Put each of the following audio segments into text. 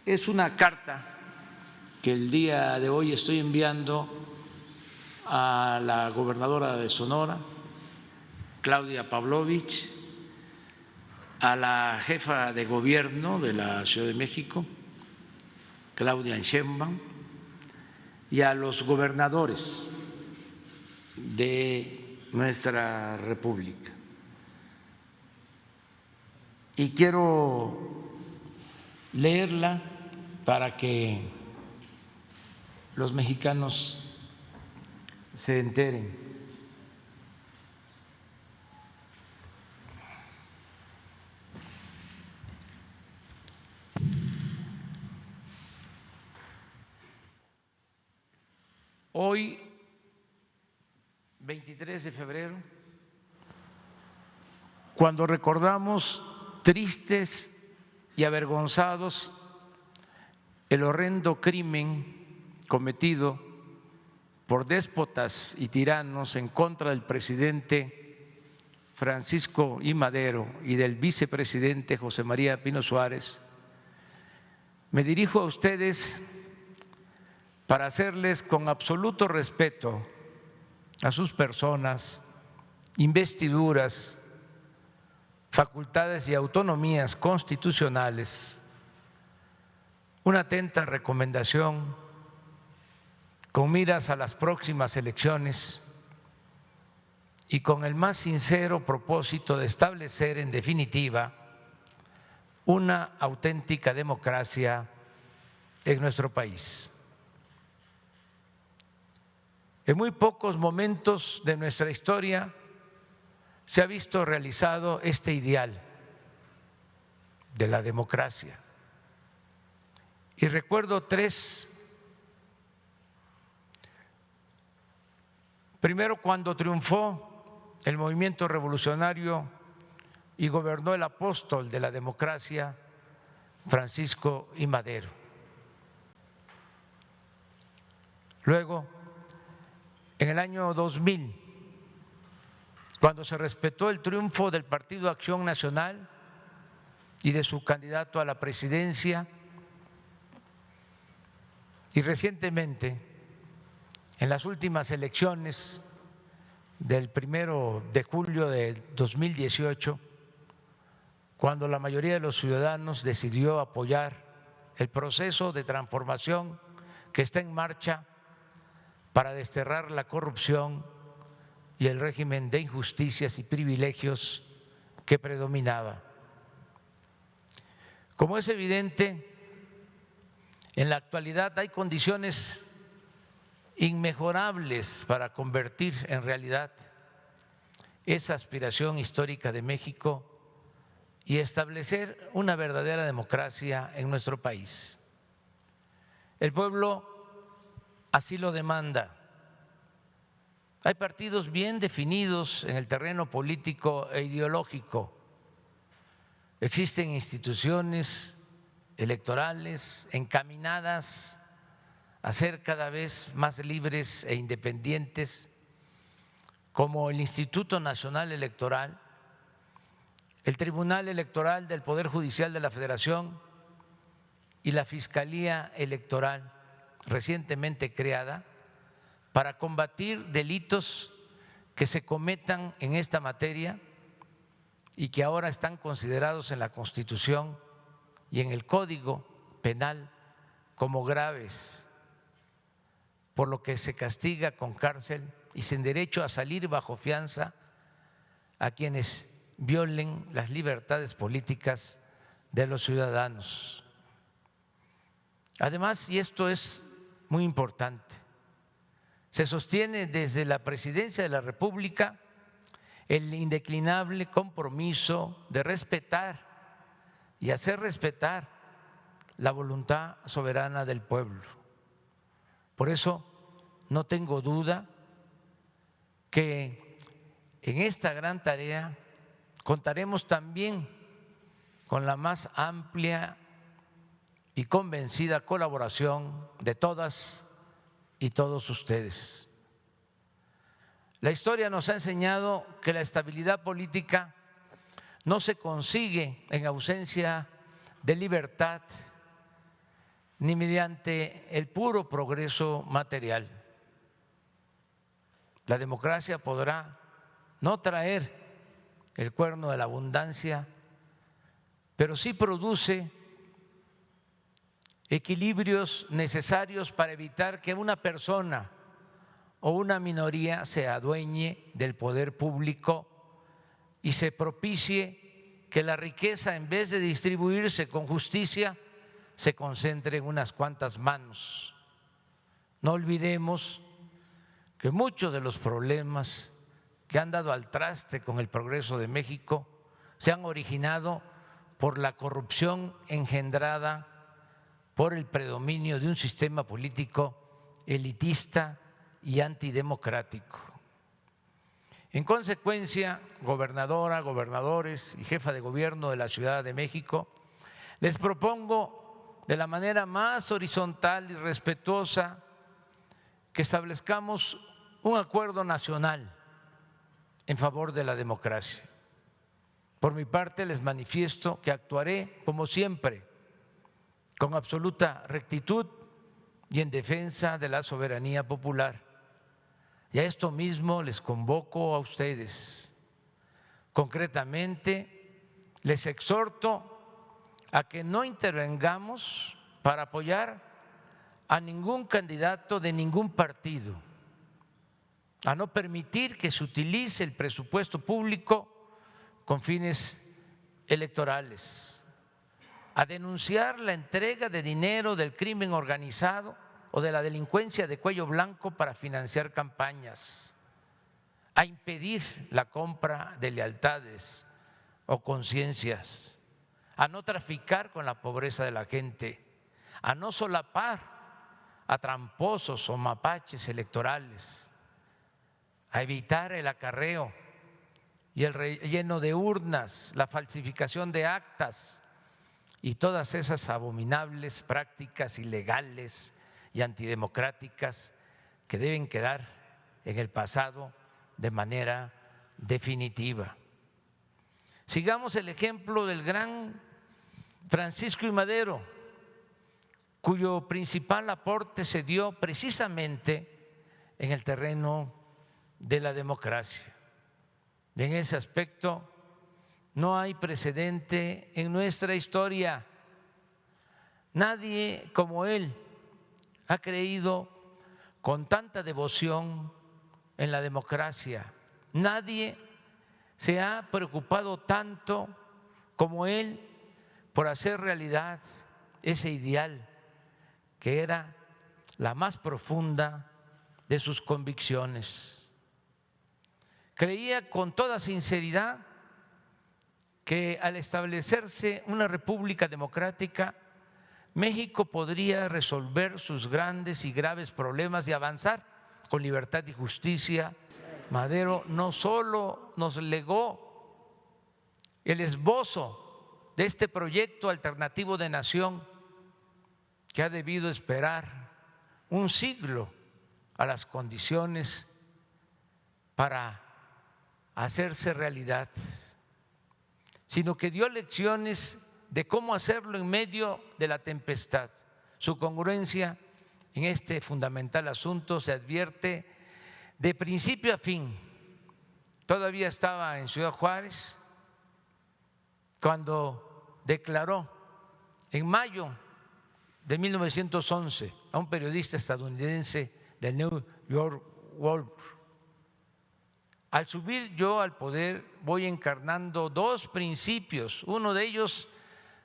Es una carta que el día de hoy estoy enviando a la gobernadora de Sonora, Claudia Pavlovich, a la jefa de gobierno de la Ciudad de México, Claudia Sheinbaum, y a los gobernadores de nuestra República. Y quiero leerla para que los mexicanos se enteren. Hoy, 23 de febrero, cuando recordamos tristes y avergonzados el horrendo crimen cometido por déspotas y tiranos en contra del presidente Francisco I. Madero y del vicepresidente José María Pino Suárez, me dirijo a ustedes para hacerles con absoluto respeto a sus personas, investiduras, facultades y autonomías constitucionales una atenta recomendación con miras a las próximas elecciones y con el más sincero propósito de establecer en definitiva una auténtica democracia en nuestro país. En muy pocos momentos de nuestra historia se ha visto realizado este ideal de la democracia. Y recuerdo tres. Primero, cuando triunfó el movimiento revolucionario y gobernó el apóstol de la democracia, Francisco I. Madero. Luego, en el año 2000, cuando se respetó el triunfo del Partido Acción Nacional y de su candidato a la presidencia, y recientemente, en las últimas elecciones del 1 de julio de 2018, cuando la mayoría de los ciudadanos decidió apoyar el proceso de transformación que está en marcha para desterrar la corrupción y el régimen de injusticias y privilegios que predominaba. Como es evidente, en la actualidad hay condiciones inmejorables para convertir en realidad esa aspiración histórica de México y establecer una verdadera democracia en nuestro país. El pueblo así lo demanda. Hay partidos bien definidos en el terreno político e ideológico. Existen instituciones electorales encaminadas a ser cada vez más libres e independientes, como el Instituto Nacional Electoral, el Tribunal Electoral del Poder Judicial de la Federación y la Fiscalía Electoral recientemente creada para combatir delitos que se cometan en esta materia y que ahora están considerados en la Constitución y en el Código Penal como graves, por lo que se castiga con cárcel y sin derecho a salir bajo fianza a quienes violen las libertades políticas de los ciudadanos. Además, y esto es muy importante, se sostiene desde la Presidencia de la República el indeclinable compromiso de respetar y hacer respetar la voluntad soberana del pueblo. Por eso no tengo duda que en esta gran tarea contaremos también con la más amplia y convencida colaboración de todas y todos ustedes. La historia nos ha enseñado que la estabilidad política no se consigue en ausencia de libertad ni mediante el puro progreso material. La democracia podrá no traer el cuerno de la abundancia, pero sí produce equilibrios necesarios para evitar que una persona o una minoría se adueñe del poder público y se propicie que la riqueza, en vez de distribuirse con justicia, se concentre en unas cuantas manos. No olvidemos que muchos de los problemas que han dado al traste con el progreso de México se han originado por la corrupción engendrada por el predominio de un sistema político elitista y antidemocrático. En consecuencia, gobernadora, gobernadores y jefa de gobierno de la Ciudad de México, les propongo de la manera más horizontal y respetuosa que establezcamos un acuerdo nacional en favor de la democracia. Por mi parte, les manifiesto que actuaré, como siempre, con absoluta rectitud y en defensa de la soberanía popular. Y a esto mismo les convoco a ustedes. Concretamente, les exhorto a que no intervengamos para apoyar a ningún candidato de ningún partido, a no permitir que se utilice el presupuesto público con fines electorales, a denunciar la entrega de dinero del crimen organizado o de la delincuencia de cuello blanco para financiar campañas, a impedir la compra de lealtades o conciencias, a no traficar con la pobreza de la gente, a no solapar a tramposos o mapaches electorales, a evitar el acarreo y el relleno de urnas, la falsificación de actas y todas esas abominables prácticas ilegales y antidemocráticas que deben quedar en el pasado de manera definitiva. Sigamos el ejemplo del gran Francisco I. Madero, cuyo principal aporte se dio precisamente en el terreno de la democracia. En ese aspecto no hay precedente en nuestra historia. Nadie como él ha creído con tanta devoción en la democracia. Nadie se ha preocupado tanto como él por hacer realidad ese ideal que era la más profunda de sus convicciones. Creía con toda sinceridad que al establecerse una república democrática, México podría resolver sus grandes y graves problemas y avanzar con libertad y justicia. Madero no solo nos legó el esbozo de este proyecto alternativo de nación que ha debido esperar un siglo a las condiciones para hacerse realidad, sino que dio lecciones de cómo hacerlo en medio de la tempestad. Su congruencia en este fundamental asunto se advierte de principio a fin. Todavía estaba en Ciudad Juárez cuando declaró en mayo de 1911 a un periodista estadounidense del New York World: al subir yo al poder voy encarnando dos principios, uno de ellos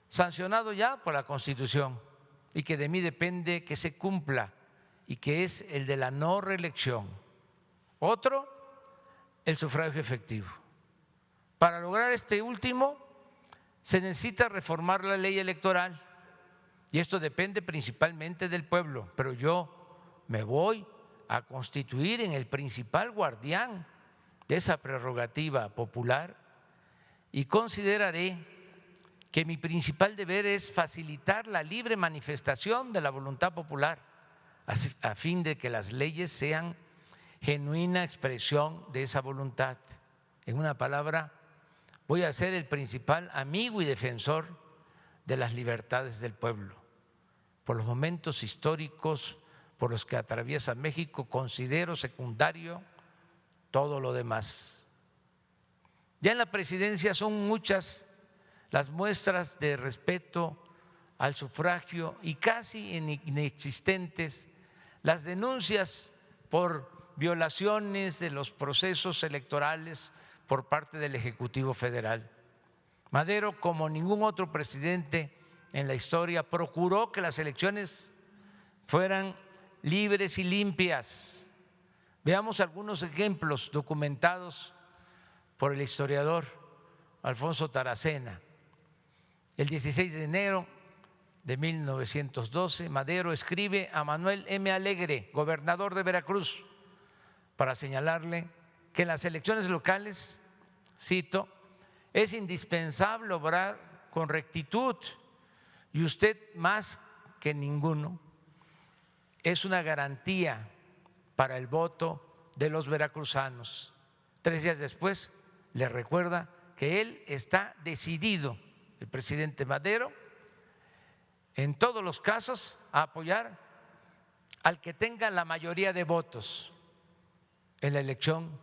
sancionado ya por la Constitución y que de mí depende que se cumpla, y que es el de la no reelección. Otro, el sufragio efectivo. Para lograr este último se necesita reformar la ley electoral y esto depende principalmente del pueblo, pero yo me voy a constituir en el principal guardián de esa prerrogativa popular y consideraré que mi principal deber es facilitar la libre manifestación de la voluntad popular a fin de que las leyes sean genuina expresión de esa voluntad. En una palabra, voy a ser el principal amigo y defensor de las libertades del pueblo. por los momentos históricos por los que atraviesa México, considero secundario todo lo demás. Ya en la presidencia son muchas las muestras de respeto al sufragio y casi inexistentes las denuncias por violaciones de los procesos electorales por parte del Ejecutivo Federal. Madero, como ningún otro presidente en la historia, procuró que las elecciones fueran libres y limpias. Veamos algunos ejemplos documentados por el historiador Alfonso Taracena. El 16 de enero de 1912, Madero escribe a Manuel M. Alegre, gobernador de Veracruz, para señalarle que en las elecciones locales, cito, es indispensable obrar con rectitud y usted más que ninguno es una garantía para el voto de los veracruzanos. 3 días después le recuerda que él está decidido, el presidente Madero, en todos los casos a apoyar al que tenga la mayoría de votos en la elección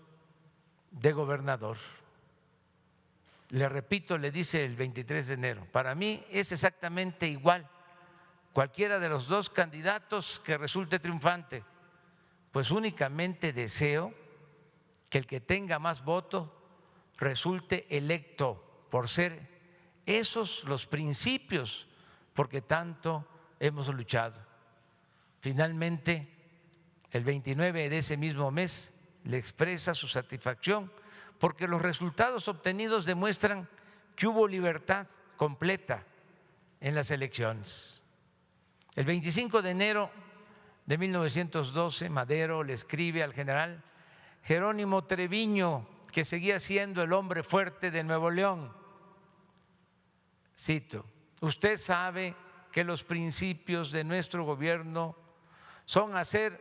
de gobernador. Le repito, le dice el 23 de enero, para mí es exactamente igual cualquiera de los dos candidatos que resulte triunfante, pues únicamente deseo que el que tenga más votos resulte electo, por ser esos los principios porque tanto hemos luchado. Finalmente, el 29 de ese mismo mes, le expresa su satisfacción porque los resultados obtenidos demuestran que hubo libertad completa en las elecciones. El 25 de enero de 1912, Madero le escribe al general Jerónimo Treviño, que seguía siendo el hombre fuerte de Nuevo León. Cito, usted sabe que los principios de nuestro gobierno son hacer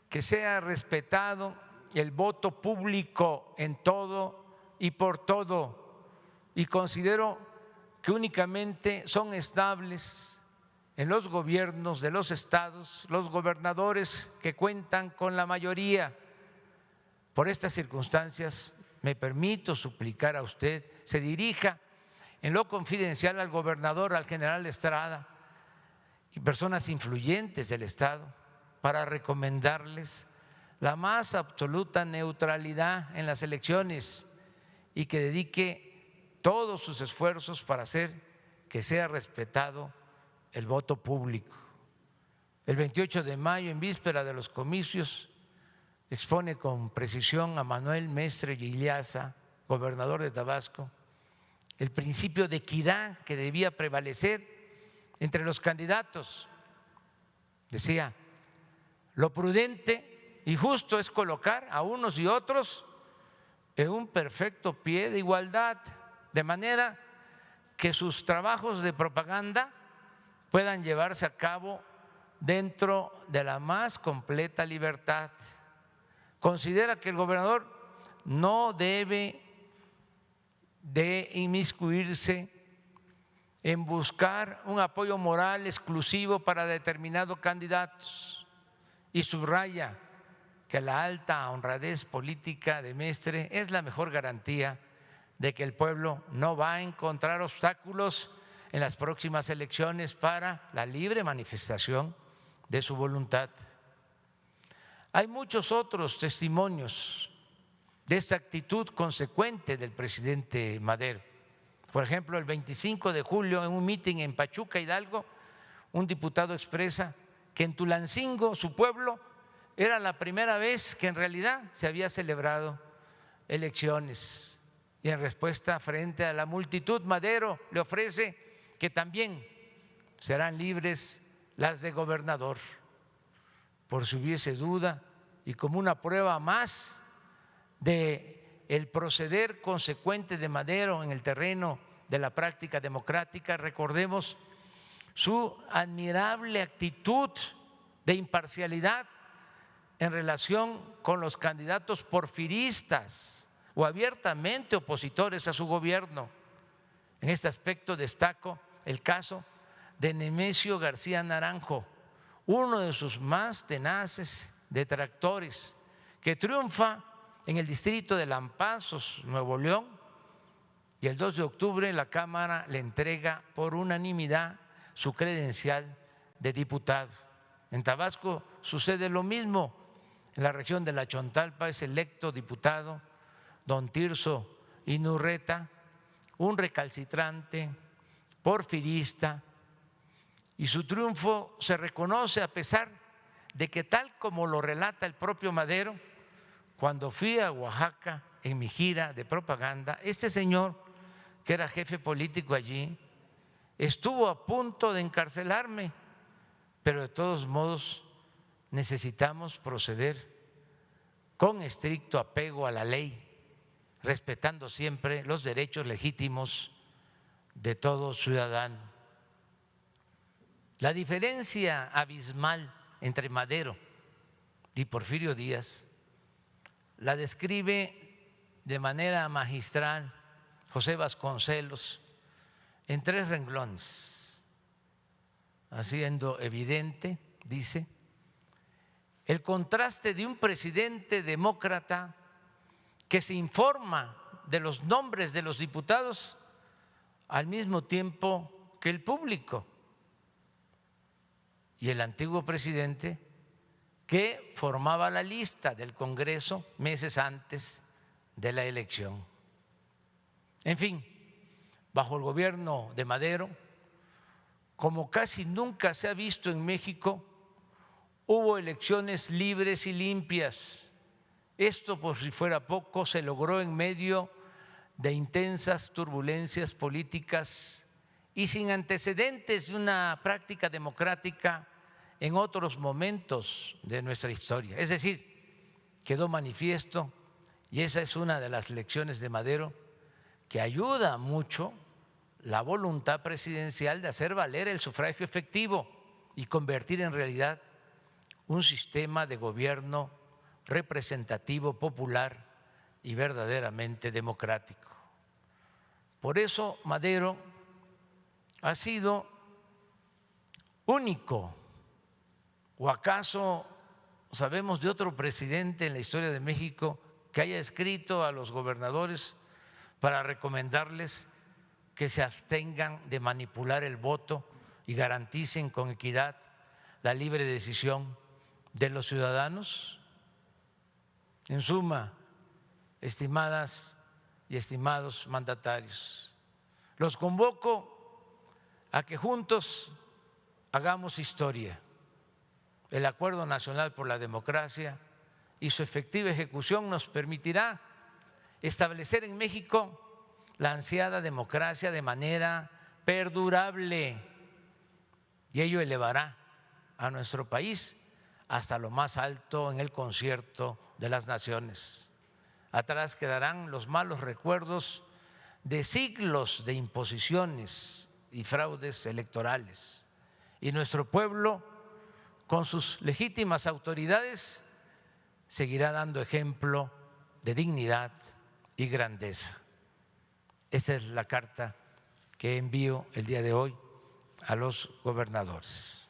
que sea respetado el voto público en todo y por todo, y considero que únicamente son estables en los gobiernos de los estados los gobernadores que cuentan con la mayoría. Por estas circunstancias me permito suplicar a usted se dirija en lo confidencial al gobernador, al general Estrada y personas influyentes del estado para recomendarles la más absoluta neutralidad en las elecciones y que dedique todos sus esfuerzos para hacer que sea respetado el voto público. El 28 de mayo, en víspera de los comicios, expone con precisión a Manuel Mestre Illaza, gobernador de Tabasco, el principio de equidad que debía prevalecer entre los candidatos. Decía, lo prudente y justo es colocar a unos y otros en un perfecto pie de igualdad, de manera que sus trabajos de propaganda puedan llevarse a cabo dentro de la más completa libertad. Considera que el gobernador no debe de inmiscuirse en buscar un apoyo moral exclusivo para determinados candidatos y subraya que la alta honradez política de Mestre es la mejor garantía de que el pueblo no va a encontrar obstáculos en las próximas elecciones para la libre manifestación de su voluntad. Hay muchos otros testimonios de esta actitud consecuente del presidente Madero. Por ejemplo, el 25 de julio, en un mitin en Pachuca, Hidalgo, un diputado expresa que en Tulancingo, su pueblo, era la primera vez que en realidad se había celebrado elecciones. Y en respuesta frente a la multitud, Madero le ofrece que también serán libres las de gobernador. Por si hubiese duda y como una prueba más de el proceder consecuente de Madero en el terreno de la práctica democrática, recordemos su admirable actitud de imparcialidad en relación con los candidatos porfiristas o abiertamente opositores a su gobierno. En este aspecto destaco el caso de Nemesio García Naranjo, uno de sus más tenaces detractores, que triunfa en el distrito de Lampazos, Nuevo León, y el 2 de octubre la Cámara le entrega por unanimidad su credencial de diputado. En Tabasco sucede lo mismo. En la región de la Chontalpa es electo diputado don Tirso Inurreta, un recalcitrante, porfirista, y su triunfo se reconoce a pesar de que, tal como lo relata el propio Madero, cuando fui a Oaxaca en mi gira de propaganda, este señor, que era jefe político allí, estuvo a punto de encarcelarme, pero de todos modos necesitamos proceder con estricto apego a la ley, respetando siempre los derechos legítimos de todo ciudadano. La diferencia abismal entre Madero y Porfirio Díaz la describe de manera magistral José Vasconcelos en 3 renglones, haciendo evidente, dice, el contraste de un presidente demócrata que se informa de los nombres de los diputados al mismo tiempo que el público, y el antiguo presidente que formaba la lista del Congreso meses antes de la elección. En fin, bajo el gobierno de Madero, como casi nunca se ha visto en México, hubo elecciones libres y limpias. Esto, por si fuera poco, se logró en medio de intensas turbulencias políticas y sin antecedentes de una práctica democrática en otros momentos de nuestra historia. Es decir, quedó manifiesto, y esa es una de las lecciones de Madero, que ayuda mucho la voluntad presidencial de hacer valer el sufragio efectivo y convertir en realidad un sistema de gobierno representativo, popular y verdaderamente democrático. Por eso Madero ha sido único. ¿O acaso sabemos de otro presidente en la historia de México que haya escrito a los gobernadores para recomendarles que se abstengan de manipular el voto y garanticen con equidad la libre decisión de los ciudadanos? En suma, estimadas y estimados mandatarios, los convoco a que juntos hagamos historia. El Acuerdo Nacional por la Democracia y su efectiva ejecución nos permitirá establecer en México la ansiada democracia de manera perdurable, y ello elevará a nuestro país hasta lo más alto en el concierto de las naciones. Atrás quedarán los malos recuerdos de siglos de imposiciones y fraudes electorales, y nuestro pueblo, con sus legítimas autoridades, seguirá dando ejemplo de dignidad y grandeza. Esta es la carta que envío el día de hoy a los gobernadores.